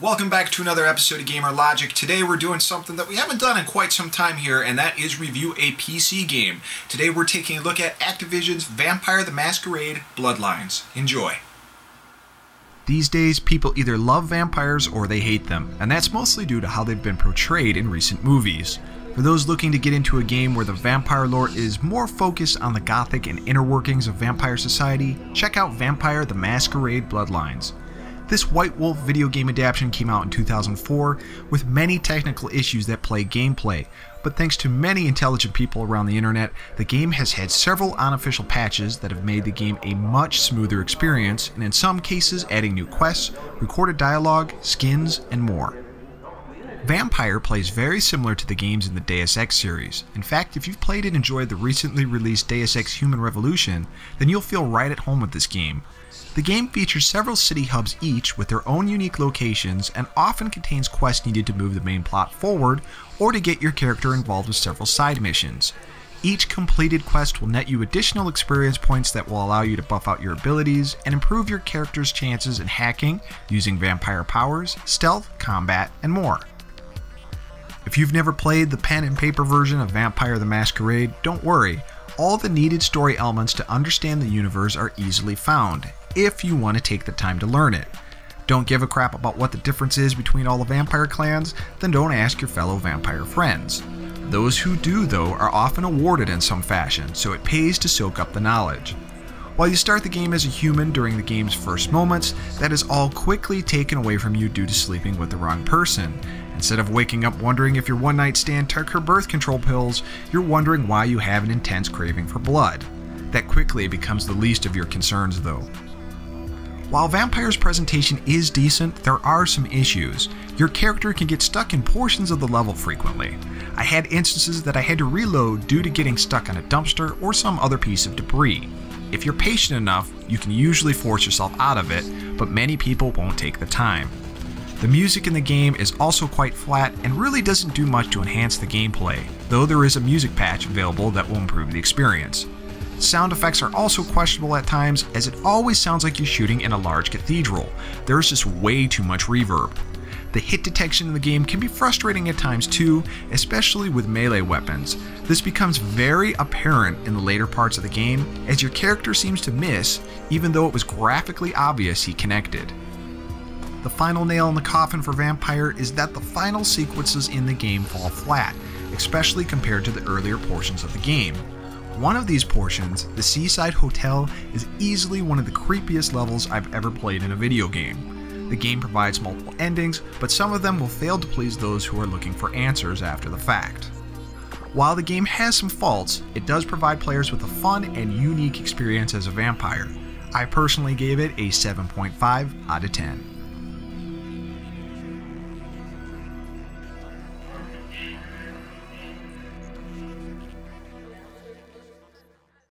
Welcome back to another episode of Gamer Logic. Today we're doing something that we haven't done in quite some time here, and that is review a PC game. Today we're taking a look at Activision's Vampire the Masquerade Bloodlines. Enjoy. These days, people either love vampires or they hate them, and that's mostly due to how they've been portrayed in recent movies. For those looking to get into a game where the vampire lore is more focused on the gothic and inner workings of vampire society, check out Vampire the Masquerade Bloodlines. This White Wolf video game adaptation came out in 2004 with many technical issues that plague gameplay, but thanks to many intelligent people around the internet, the game has had several unofficial patches that have made the game a much smoother experience, and in some cases adding new quests, recorded dialogue, skins, and more. Vampire plays very similar to the games in the Deus Ex series. In fact, if you've played and enjoyed the recently released Deus Ex Human Revolution, then you'll feel right at home with this game. The game features several city hubs each with their own unique locations and often contains quests needed to move the main plot forward or to get your character involved with several side missions. Each completed quest will net you additional experience points that will allow you to buff out your abilities and improve your character's chances in hacking, using vampire powers, stealth, combat, and more. If you've never played the pen and paper version of Vampire the Masquerade, don't worry. All the needed story elements to understand the universe are easily found, if you want to take the time to learn it. Don't give a crap about what the difference is between all the vampire clans, then don't ask your fellow vampire friends. Those who do, though, are often awarded in some fashion, so it pays to soak up the knowledge. While you start the game as a human during the game's first moments, that is all quickly taken away from you due to sleeping with the wrong person. Instead of waking up wondering if your one-night stand took her birth control pills, you're wondering why you have an intense craving for blood. That quickly becomes the least of your concerns, though. While Vampire's presentation is decent, there are some issues. Your character can get stuck in portions of the level frequently. I had instances that I had to reload due to getting stuck on a dumpster or some other piece of debris. If you're patient enough, you can usually force yourself out of it, but many people won't take the time. The music in the game is also quite flat and really doesn't do much to enhance the gameplay, though there is a music patch available that will improve the experience. Sound effects are also questionable at times, as it always sounds like you're shooting in a large cathedral. There's just way too much reverb. The hit detection in the game can be frustrating at times too, especially with melee weapons. This becomes very apparent in the later parts of the game, as your character seems to miss, even though it was graphically obvious he connected. The final nail in the coffin for Vampire is that the final sequences in the game fall flat, especially compared to the earlier portions of the game. One of these portions, the Seaside Hotel, is easily one of the creepiest levels I've ever played in a video game. The game provides multiple endings, but some of them will fail to please those who are looking for answers after the fact. While the game has some faults, it does provide players with a fun and unique experience as a vampire. I personally gave it a 7.5 out of 10.